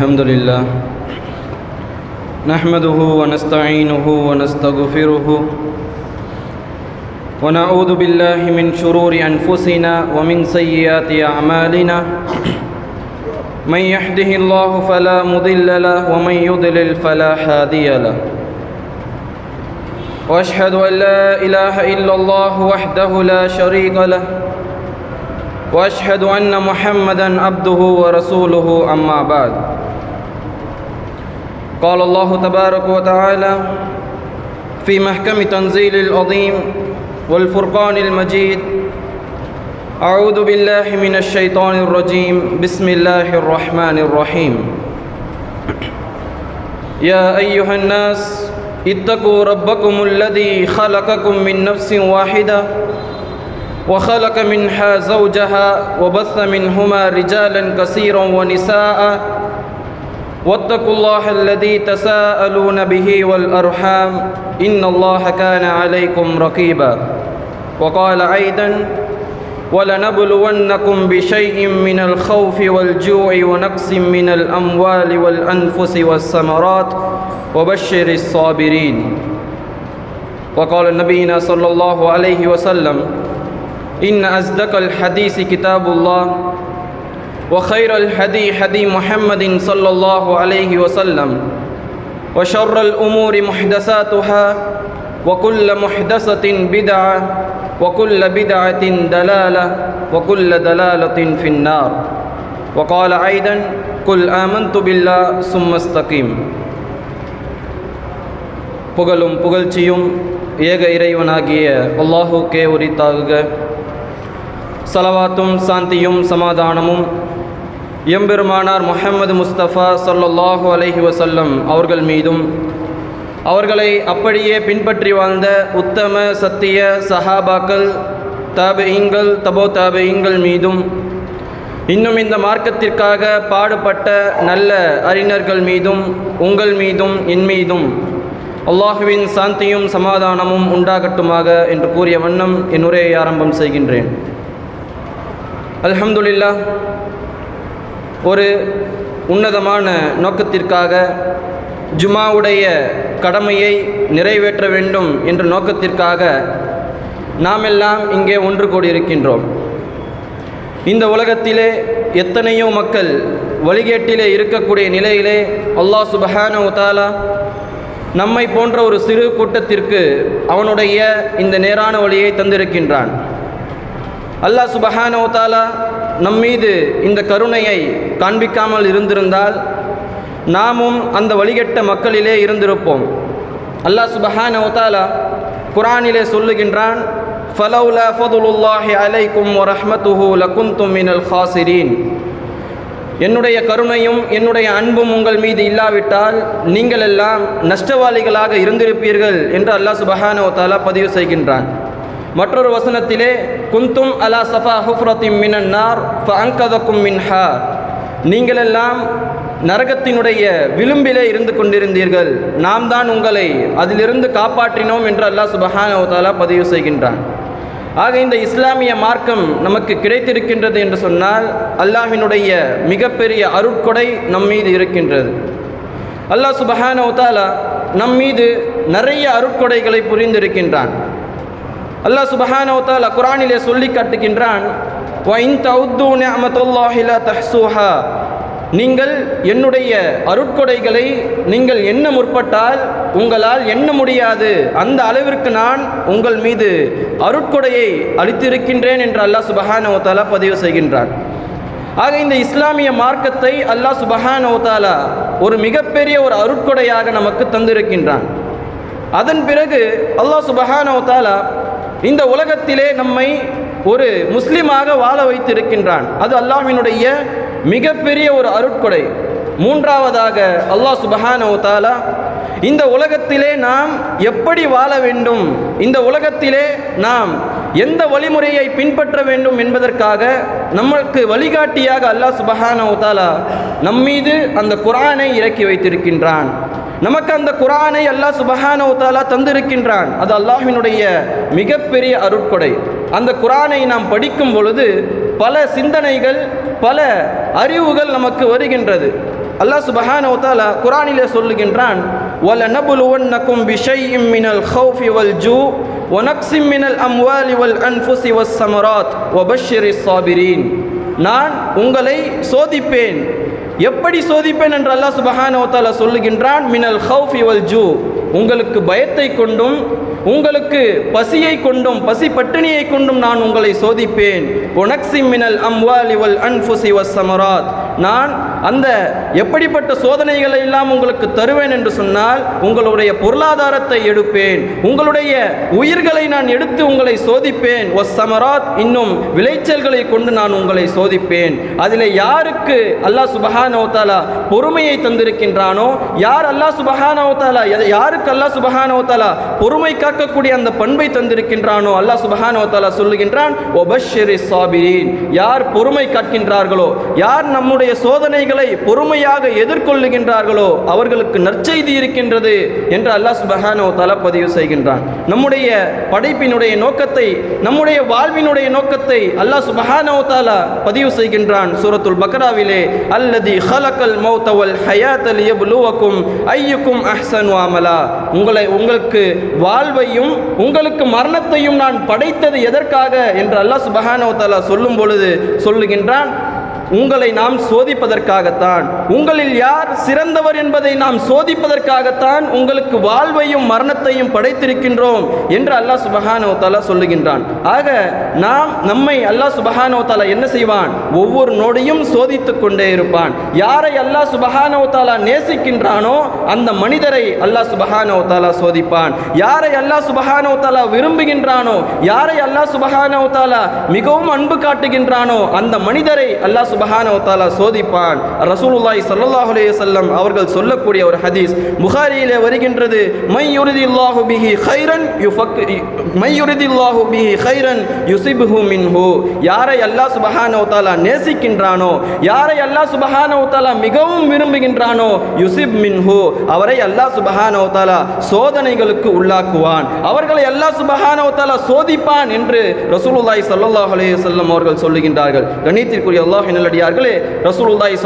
الحمد لله نحمده ونستعينه ونستغفره ونعوذ بالله من شرور أنفسنا ومن سيئات أعمالنا من يهده الله فلا مضل له ومن يضلل فلا هادي له وأشهد أن لا إله إلا الله وحده لا شريك له وأشهد أن محمدًا عبده ورسوله أما بعد قال الله تبارك وتعالى في محكم تنزيل العظيم والفرقان المجيد أعوذ بالله من الشيطان الرجيم بسم الله الرحمن الرحيم يا أيها الناس اتقوا ربكم الذي خلقكم من نفس واحدة وخلق منها زوجها وبث منهما رجالا كثيرا ونساء واتقوا الله الذي تساءلون به والأرحام إن الله كان عليكم رقيبا وقال أيضا ولنبلونكم بشيء من الخوف والجوع ونقص من الأموال والأنفس والثمرات وبشر الصابرين وقال نبينا صلى الله عليه وسلم إن أصدق الحديث كتاب الله وخير الهدي هدي محمد صلى الله عليه وسلم وشر الأمور محدثاتها وكل محدثة بدعة وكل بدعة دلالة وكل دلالة في النار وقال أيضا قل آمنت بالله ثم استقيم புகழும் புகழ்ச்சியும் ஏக இறைவனாகிய அல்லாஹுக்கே உரித்தாகுக. ஸலவாத்தும் சாந்தியும் சமாதானமும் எம்பெருமானார் முஹம்மது முஸ்தபா ஸல்லல்லாஹு அலைஹி வஸல்லம் அவர்கள் மீதும் அவர்களை அப்படியே பின்பற்றி வாழ்ந்த உத்தம சத்திய சஹாபாக்கள் தாபிஈன்கள் தபோ தாபிஈன்கள் மீதும் இன்னும் இந்த மார்க்கத்திற்காக பாடுபட்ட நல்ல அறிஞர்கள் மீதும் உங்கள் மீதும் என் மீதும் அல்லாஹுவின் சாந்தியும் சமாதானமும் உண்டாகட்டுமாக என்று கூறிய வண்ணம் என் உரையை ஆரம்பம் செய்கின்றேன். அல்ஹம்துலில்லாஹ், ஒரு உன்னதமான நோக்கத்திற்காக ஜுமாவுடைய கடமையை நிறைவேற்ற வேண்டும் என்ற நோக்கத்திற்காக நாமெல்லாம் இங்கே ஒன்று கூடியிருக்கின்றோம். இந்த உலகத்திலே எத்தனையோ மக்கள் வழிகேட்டிலே இருக்கக்கூடிய நிலையிலே அல்லாஹ் சுப்ஹானஹு வ தஆலா நம்மை போன்ற ஒரு சிறு கூட்டத்திற்கு அவனுடைய இந்த நேரான வழியை தந்திருக்கின்றான். அல்லாஹ் சுப்ஹானஹு வ தஆலா நம்மீது இந்த கருணையை காண்பிக்காமல் இருந்திருந்தால் நாமும் அந்த வழிகெட்ட மக்களிலே இருந்திருப்போம். அல்லாஹ் சுப்ஹானஹு வ தஆலா குர்ஆனிலே சொல்லுகின்றான், ஃபலௌலா ஃபதுலுல்லாஹி அலைக்கும் வ ரஹ்மத்துஹு லகுன்தும் மினல் காசிரீன். என்னுடைய கருணையும் என்னுடைய அன்பும் உங்கள் மீது இல்லாவிட்டால் நீங்கள் எல்லாம் நஷ்டவாளிகளாக இருந்திருப்பீர்கள் என்று அல்லாஹ் சுப்ஹானஹு வ தஆலா பதிவு செய்கின்றான். மற்றொரு வசனத்திலே குந்தும் அலா சஃபா ஹுஃப்ரத்தின் மினன் நார் ஃபஅன்கதக்கும் மின்ஹா. நீங்களெல்லாம் நரகத்தினுடைய விளிம்பிலே இருந்து கொண்டிருந்தீர்கள், நாம் தான் உங்களை அதிலிருந்து காப்பாற்றினோம் என்று அல்லாஹ் சுப்ஹானஹு வ தஆலா பதிவு செய்கின்றான். ஆக இந்த இஸ்லாமிய மார்க்கம் நமக்கு கிடைத்திருக்கின்றது என்று சொன்னால் அல்லாஹ்வினுடைய மிகப்பெரிய அருட்கொடை நம்மீது இருக்கின்றது. அல்லாஹ் சுப்ஹானஹு வ தஆலா நம்மீது நிறைய அருட்கொடைகளை புரிந்திருக்கின்றான். அல்லாஹ் சுப்ஹானஹு வ தஆலா குர்ஆனிலே சொல்லி காட்டுகின்றான், வ இன் தஉது நிஅமத்துல்லாஹி லா தஹ்ஸூஹா. நீங்கள் என்னுடைய அருட்கொடைகளை நீங்கள் எண்ண முற்பட்டால் உங்களால் எண்ண முடியாது, அந்த அளவிற்கு நான் உங்கள் மீது அருட்கொடையை அளித்திருக்கின்றேன் என்று அல்லாஹ் சுப்ஹானஹு வ தஆலா பதிவு செய்கின்றான். ஆக இந்த இஸ்லாமிய மார்க்கத்தை அல்லாஹ் சுப்ஹானஹு வ தஆலா ஒரு மிகப்பெரிய ஒரு அருட்கொடையாக நமக்கு தந்திருக்கின்றான். அதன் பிறகு அல்லாஹ் சுப்ஹானஹு வ தஆலா இந்த உலகத்திலே நம்மை ஒரு முஸ்லிமாக வாழ வைத்திருக்கின்றான். அது அல்லாஹ்வினுடைய மிகப்பெரிய ஒரு அருட்கொடை. மூன்றாவதாக அல்லாஹ் சுப்ஹானஹு வ தஆலா இந்த உலகத்திலே நாம் எப்படி வாழ வேண்டும், இந்த உலகத்திலே நாம் எந்த வழிமுறையை பின்பற்ற வேண்டும் என்பதற்காக நமக்கு வழிகாட்டியாக அல்லாஹ் சுப்ஹானஹு வ தஆலா நம்மீது அந்த குர்ஆனை இறக்கி வைத்திருக்கின்றான். நமக்கு அந்த குர்ஆனை அல்லாஹ் சுப்ஹானஹு வ தஆலா தந்திருக்கின்றான். அது அல்லாஹ்வினுடைய மிகப்பெரிய அருட்கொடை. அந்த குர்ஆனை நாம் படிக்கும் பொழுது பல சிந்தனைகள், பல அறிவுகள் நமக்கு வருகின்றது. அல்லாஹ் சுப்ஹானஹு வ தஆலா குர்ஆனிலே சொல்லுகின்றான், وَلَنَبْلُوَنَّكُمْ بِشَيْءٍ مِّنَ الْخَوْفِ وَالْجُوعِ وَنَقْصٍ مِّنَ الْأَمْوَالِ وَالْأَنفُسِ وَالثَّمَرَاتِ وَبَشِّرِ الصَّابِرِينَ. நான் உங்களை சோதிப்பேன். எப்படி சோதிப்பேன் என்று அல்லாஹ் சுப்ஹானஹு வ தஆலா சொல்லுகின்றான், மினல் ஹௌஃபி வல் ஜூ, உங்களுக்கு பயத்தை கொண்டும் உங்களுக்கு பசியை கொண்டும் பசி பட்டினியை கொண்டும் நான் உங்களை சோதிப்பேன். ஒனக்ஸிம் மினல் அம்வாலி வல் அன்ஃபுஸி வஸ்ஸமராத், நான் அந்த எப்படிப்பட்ட சோதனைகளை எல்லாம் உங்களுக்கு தருவேன் என்று சொன்னால், உங்களுடைய பொருளாதாரத்தை எடுப்பேன், உங்களுடைய உயிர்களை நான் எடுத்து உங்களை சோதிப்பேன். வஸ்ஸமராத், இன்னும் விளைச்சல்களை கொண்டு நான் உங்களை சோதிப்பேன். அதில் யாருக்கு அல்லாஹ் சுப்ஹானஹு வ தஆலா பொறுமையை தந்திருக்கின்றானோ, யார் அல்லாஹ் சுப்ஹானஹு வ தஆலா யாருக்கு அல்லாஹ் சுப்ஹானஹு வ தஆலா பொறுமை காக்கக்கூடிய அந்த பண்பை தந்திருக்கின்றானோ, அல்லாஹ் சுப்ஹானஹு வ தஆலா சொல்லுகின்றான், வபஷ்ஷிரிஸ் ஸாபிரீன், யார் பொறுமை காக்கின்றார்களோ, யார் நம்முடைய சோதனைகளை பொறுமையாக எதிர்கொள்ளுகின்றார்களோ அவர்களுக்கு நற்செய்தி இருக்கின்றது என்று அல்லாஹ் சுப்ஹானஹு வ தஆலா பதிவு செய்கின்றான். நம்முடைய படைப்பினுடைய நோக்கத்தை, நம்முடைய வாழ்வினுடைய நோக்கத்தை அல்லாஹ் சுப்ஹானஹு வ தஆலா பதிவு செய்கின்றான் சூரத்துல் பக்ராவிலே, அல்லதி ஹலக்கல் மௌத வல் ஹயாத லியப்லுவக்கும் அய்யுக்கும் அஹ்ஸனு அமலா, உங்களுக்கு வாழ்வையும் உங்களுக்கு மரணத்தையும் நான் படைத்தது எதற்காக என்று அல்லாஹ் சுப்ஹானஹு வ தஆலா சொல்லும் பொழுது சொல்லுகின்றான், உங்களை நாம் சோதிப்பதற்காகத்தான், உங்களில் யார் சிறந்தவர் என்பதை நாம் சோதிப்பதற்காகத்தான் உங்களுக்கு வாழ்வையும் மரணத்தையும் படைத்திருக்கின்றோம் என்று அல்லாஹ் சுப்ஹானஹு வ தஆலா சொல்லுகின்றான். ஆக நம்மை அல்லாஹ் சுப்ஹானஹு வ தஆலா என்ன செய்வான், ஒவ்வொரு நொடியும் சோதித்து கொண்டே இருப்பான். யாரை அல்லாஹ் சுப்ஹானஹு வ தஆலா நேசிக்கின்றானோ அந்த மனிதரை அல்லாஹ் சுப்ஹானஹு வ தஆலா சோதிப்பான். யாரை அல்லாஹ் சுப்ஹானஹு வ தஆலா விரும்புகின்றானோ, யாரை அல்லாஹ் சுப்ஹானஹு வ தஆலா மிகவும் அன்பு காட்டுகின்றானோ அந்த மனிதரை அல்லாஹ் சுப்ஹானஹு வ தஆலா சோதிப்பான். ரசூலுல்லாஹி ஸல்லல்லாஹு அலைஹி வஸல்லம் அவர்கள் சொல்லக்கூடிய ஒரு ஹதீஸ் புகாரியிலே வருகின்றது, மை யுரிதில்லாஹு பிஹி கைரன் யுஸிப்ஹு மின்ஹு, யாரை அல்லாஹ் சுப்ஹானஹு வ தஆலா நேசிக்கின்றானோ, யாரை அல்லாஹ் சுப்ஹானஹு வ தஆலா மிகவும் விரும்புகின்றானோ, யுஸிப் மின்ஹு, அவரை அல்லாஹ் சுப்ஹானஹு வ தஆலா சோதனைகளுக்கு உள்ளாக்குவான், அவர்களை அல்லாஹ் சுப்ஹானஹு வ தஆலா சோதிப்பான் என்று ரசூலுல்லாஹி ஸல்லல்லாஹு அலைஹி வஸல்லம் அவர்கள் சொல்லுகின்றார்கள். கண்ணியத்திற்குரிய அல்லாஹ்வின் நல்லடியார்களே, ரசூலுல்லாஹி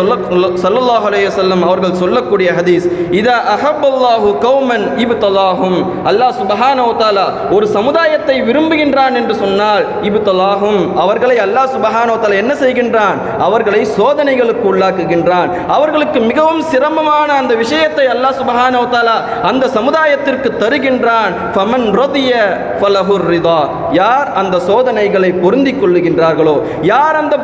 ஸல்லல்லாஹு அலைஹி வஸல்லம் அவர்கள் சொல்லக்கூடிய ஹதீஸ், இதா அஹப்பல்லாஹு கௌமன் இப்தலாஹும், அல்லாஹ் சுப்ஹானஹு வ தஆலா ஒரு சமுதாயத்தை விரும்புகின்றான் என்று சொன்னால், இப்தலாஹும், அவர்களை அல்லாஹ் சுப்ஹானஹு வ தஆலா என்ன செய்கின்றான், அவர்களை சோதனைகளுக்கு உள்ளாக்குகின்றான். அவர்களுக்கு மிகவும் சிரமமான அந்த விஷயத்தை அல்லாஹ் சுப்ஹானஹு வ தஆலா அந்த சமுதாயத்திற்கு தருகின்றான். ஃபமன் ரதிய ஃபலஹுர் ரிதா, யார் அந்த சோதனைகளை பொருந்திக் கொள்ளுகின்றார்களோ, யார் அந்த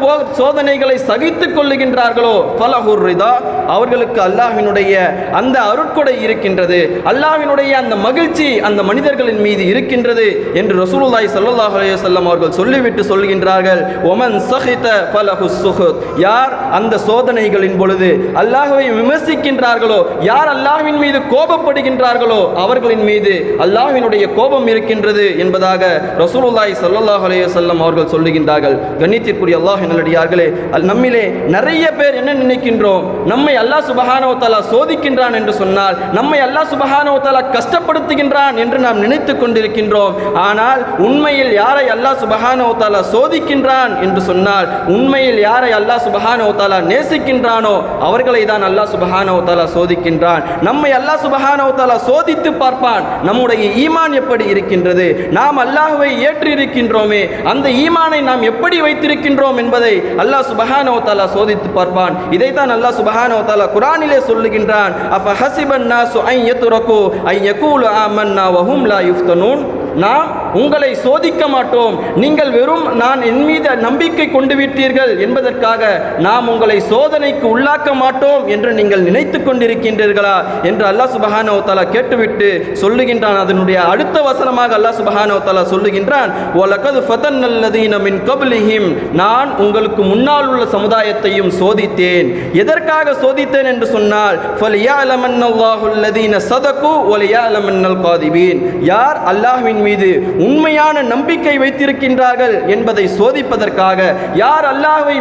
சோதனைகளை சகித்துக் கொள்ளுகின்றார்களோ, ஃபலஹுர் ரிதா, அவர்களுக்கு அல்லாஹ்வினுடைய அந்த அருட்கொடை இருக்கின்றது, அல்லாஹ்வினுடைய அந்த மகிழ்ச்சி அந்த மனிதர்களின் மீது இருக்கின்றது என்று ரசூலுல்லாஹி ஸல்லல்லாஹு அலைஹி வஸல்லம் அவர்கள் சொல்லிவிட்டு சொல்கின்றார்கள், ஒமன் சஹித ஃபலஹுஸ் சுஹுத், யார் அந்த சோதனைகளின் பொழுது அல்லாஹ்வை விமர்சிக்கின்றார்களோ, யார் அல்லாஹ்வின் மீது கோபப்படுகின்றார்களோ அவர்களின் மீது அல்லாஹ்வினுடைய கோபம் இருக்கின்றது என்பதாக ரசூலுல்லாஹி ஸல்லல்லாஹு அலைஹி வஸல்லம் அவர்கள் சொல்லுகின்றார்கள். கண்ணியத்திற்குரிய அல்லாஹ்வின் நல்லடியார்களே, நம்மிலே நிறைய பேர் என்ன நினைக்கின்றோம், நம்மை அல்லாஹ் சுப்ஹானஹு வ தஆலா சோதிக்கின்றான் என்று சொன்னால், நம்மை அல்லாஹ் சுப்ஹானஹு வ தஆலா கஷ்டப்படுத்துகின்றான் என்று நாம் நினைத்து கொண்டிருக்கின்றோம். ஆனால் உண்மையில் யாரை அல்லாஹ் சுப்ஹானஹு வ தஆலா சோதிக்கின்றான் என்று சொன்னால், உண்மையில் யாரை அல்லாஹ் சுப்ஹானஹு வ தஆலா நேசிக்கின்றானோ அவர்களை தான் அல்லாஹ் சுப்ஹானஹு வ தஆலா சோதிக்கின்றான். நம்மை அல்லாஹ் சுப்ஹானஹு வ தஆலா சோதித்து பார்ப்பான், நம்முடைய ஈமான் எப்படி இருக்கின்றது, நாம் அல்லாஹ்வை ஏற்று இருக்கின்றோமே, அந்த ஈமானை நாம் எப்படி வைத்திருக்கின்றோம் என்பதை அல்லாஹ் சுப்ஹானஹு வ தஆலா சோதித்து பார்ப்பான். இதைத்தான் அல்லாஹ் சுப்ஹானஹு வ தஆலா குர்ஆனிலே சொல்லுகின்றான், அஃபஹஸிபன் நாஸு அன் யத்ரகு அன் யகூலு ஆமன்னா வஹும் லா யுஃப்தனூன், நாம் உங்களை சோதிக்க மாட்டோம், நீங்கள் வெறும் நான் என் மீது நம்பிக்கை கொண்டு விட்டீர்கள் என்பதற்காக நாம் உங்களை சோதனைக்கு உள்ளாக்க மாட்டோம் என்று நீங்கள் நினைத்து கொண்டிருக்கின்றீர்களா என்று அல்லாஹ் சுப்ஹானஹு வ தஆலா கேட்டுவிட்டு சொல்லுகின்றான். அதனுடைய அடுத்த வசனமாக அல்லாஹ் சுப்ஹானஹு வ தஆலா சொல்லுகின்றான், வலகத் ஃபதன்னல்லதீன மின் கப்லிஹிம், நான் உங்களுக்கு முன்னால் உள்ள சமுதாயத்தையும் சோதித்தேன். எதற்காக சோதித்தேன் என்று சொன்னால், ஃபலியஅலமன்னல்லாஹு அல்லதீன ஸதகு வலியஅலமன்னல் காதிபீன், யார் அல்லாஹ்வின் மீது உண்மையான நம்பிக்கை வைத்திருக்கின்றார்கள் என்பதை சோதிப்பதற்காக, யார் அல்லாஹ்வை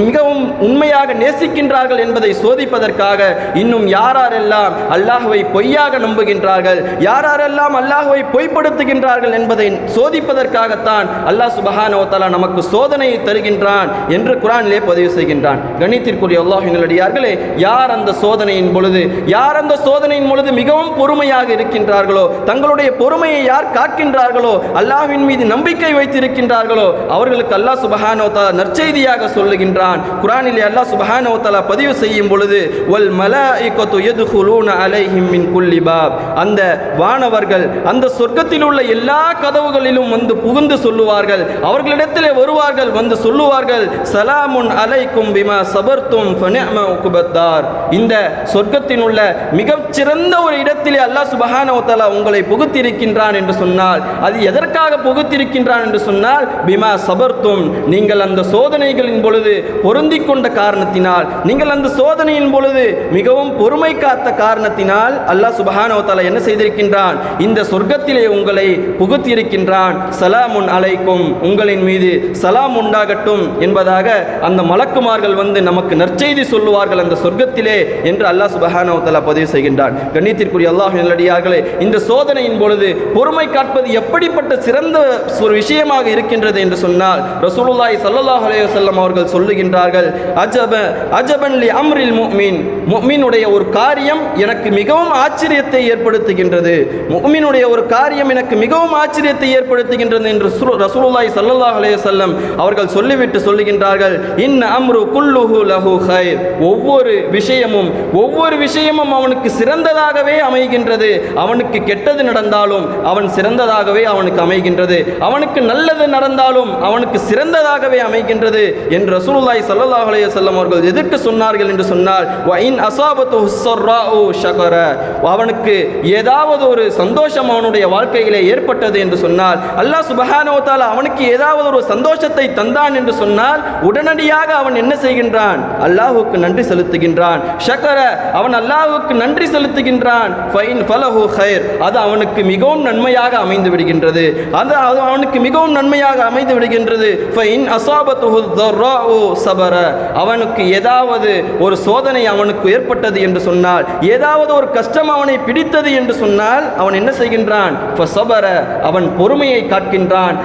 மிகவும் உண்மையாக நேசிக்கின்றார்கள் என்பதை சோதிப்பதற்காக, இன்னும் யாரெல்லாம் அல்லாஹ்வை பொய்யாக நம்புகின்றார்கள், யாரெல்லாம் அல்லாஹ்வை பொய்ப்படுத்துகின்றார்கள் என்பதை சோதிப்பதற்காகத்தான் அல்லாஹ் சுப்ஹானஹு வ தஆலா நமக்கு சோதனையை தருகின்றான் என்று குர்ஆனிலே பதிவு செய்கின்றான். கண்ணியத்திற்குரிய அல்லாஹ்வின் நல்லடியார்களே, யார் அந்த சோதனையின் பொழுது மிகவும் பொறுமையாக இருக்கின்றார்களோ, தங்களுடைய பொறுமையை யார் காக்கின்றார்களோ, அல்லாஹ்வின் மீது நம்பிக்கை வைத்திருக்கின்றார்களோ, அவர்களுக்கு அல்லாஹ் சுப்ஹானஹு வ தஆலா நற்செய்தியாக சொல்லுகின்றான். குர்ஆனிலே அல்லாஹ் சுப்ஹானஹு வ தஆலா பதிவு செய்யும் பொழுது, வல் மலாயிகத்து யதுகுலூன அலைஹிம் மின் குல்லி பாப், அந்த வானவர்கள் அந்த சொர்க்கத்தில் உள்ள எல்லா கதவுகளிலும் வந்து புகுந்து சொல்லுவார்கள், அவர்களிடத்திலே வருவார்கள், வந்து சொல்லுவார்கள், சலாமுன் அலைக்கும் பிமா சபர்தும் ஃபனிஅம உக்பத்தார். இந்த சொர்க்கத்தின் உள்ள மிகச்சிறந்த ஒரு இடத்திலே அல்லாஹ் சுப்ஹானஹு வ தஆலா உங்களை புகுத்திருக்கின்றான் என்று சொன்னால், அது எதற்காக புகுத்திருக்கின்றான் என்று சொன்னால், பிமா சபர்தும், நீங்கள் அந்த சோதனைகளின் பொழுது பொருந்திக் கொண்ட காரணத்தினால், நீங்கள் அந்த சோதனையின் பொழுது மிகவும் பொறுமை காத்த காரணத்தினால் அல்லாஹ் சுப்ஹானஹு வ தஆலா என்ன செய்திருக்கின்றான், இந்த சொர்க்கத்திலே உங்களை புகுத்தியிருக்கின்றான். சலாமுன் அலைக்கும், உங்களின் மீது சலாம் உண்டாகட்டும் என்பதாக அந்த மலக்குமார்கள் வந்து நமக்கு நற்செய்தி சொல்லுவார்கள் அந்த சொர்க்கத்திலே என்று அல்லாஹ் சுப்ஹானஹு வ தஆலா பதிவு செய்கின்றான். கண்ணியத்திற்குரிய அல்லாஹ்வின் நல்லடியார்களே, இந்த சோதனையின் பொழுது பொறுமை காப்பது எப்படிப்பட்ட சிறந்த ஒரு விஷயமாக இருக்கின்றது என்று சொன்னால், ரசூலுல்லாஹி ஸல்லல்லாஹு அலைஹி வஸல்லம் அவர்கள் சொல்லுகின்றார்கள், அஜபன் லி அம்ரில் முஃமின், முஃமினுடைய ஒரு காரியம் எனக்கு மிகவும் ஆச்சரியத்தை ஏற்படுத்துகின்றது, முஃமினுடைய ஒரு காரியம் எனக்கு மிகவும் ஆச்சரியத்தை ஏற்படுத்துகின்றது என்று ரசூலுல்லாஹி ஸல்லல்லாஹு அலைஹி வஸல்லம் அவர்கள் சொல்லிவிட்டு சொல்லுகின்றார்கள், இன் அம்ரு குல்லுஹு லஹு கைர், ஒவ்வொரு விஷயமும் அவனுக்கு சிறந்ததாகவே அமைகின்றது. அவனுக்கு கெட்டது நடந்தாலும் அவன் சிறந்ததாகவே அவனுக்கு அமைகின்றது, அவனுக்கு நல்லது நடந்தாலும் அவனுக்கு சிறந்ததாகவே அமைகின்றது என்று ரசூலுல்லாஹி ஸல்லல்லாஹு அலைஹி வஸல்லம் அவர்கள் எதற்கு சொன்னார்கள் என்று சொன்னால், வ இன் அஸாபத்துஹு ஸர்ராஉ ஷகர, அவனுக்கு ஏதாவது ஒரு சந்தோஷம் அவனுடைய வாழ்க்கையிலே ஏற்பட்டது என்று சொன்னால், அல்லாஹ் சுப்ஹானஹு வ தஆலா அவனுக்கு ஏதாவது ஒரு சந்தோஷத்தை தந்தான் என்று சொன்னால், உடனடியாக அவன் என்ன செய்கின்றான், அல்லாஹ்வுக்கு நன்றி செலுத்துகின்றான். ஷகர, அவன் அல்லாஹ்வுக்கு நன்றி செலுத்துகின்றான். ஃபைன் ஃபலஹு கைர், அது அவனுக்கு மிகவும் நன்மையாக அமைந்து விடுகின்றது, அது அவனுக்கு மிகவும் நன்மையாக அமைந்து விடுகின்றது. ஃபைன் அஸாபத்துஹு ஸர்ராஉ ஸபர, அவனுக்கு ஏதாவது ஒரு சோதனை அவனுக்கு ஏற்பட்டது என்று சொன்னால், ஏதாவது ஒரு கஷ்டம் அவனை பிடித்தது என்று சொன்னால், அவன் என்ன செய்கின்றான், ஃபஸபர, அவன் பொறுமையை காக்கின்றான்.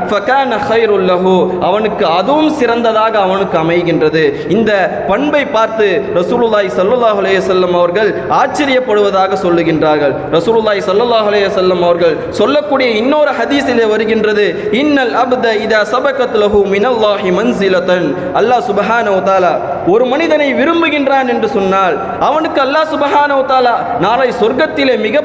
ஃபகான கைருல் லஹு, அவனுக்கு அதுவும் சிறந்ததாக அவனுக்கு அமைகின்றது. இந்த பண்பை பார்த்து ரசூலுல்லாஹி ஸல்லல்லாஹு அலைஹி வஸல்லம் அவர்கள் ஆச்சரியப்படுவதாக சொல்லுகின்றார்கள். ரசூலுல்லாஹி ஸல்லல்லாஹு அலைஹி வஸல்லம் அவர்கள் சொல்லக்கூடிய இன்னொரு ஹதீஸிலே வருகின்றது, இன்னல் அப்த இதா சபகத் லஹு மினல்லாஹி மன்சிலத்தன், அல்லாஹ் சுப்ஹானஹு வ தஆலா ஒரு மனிதனை விரும்புகின்றான் என்று சொன்னால், அவனுக்கு அல்லாஹ் சுப்ஹானஹு வ தஆலா நாளை சொர்க்கத்திலே மிக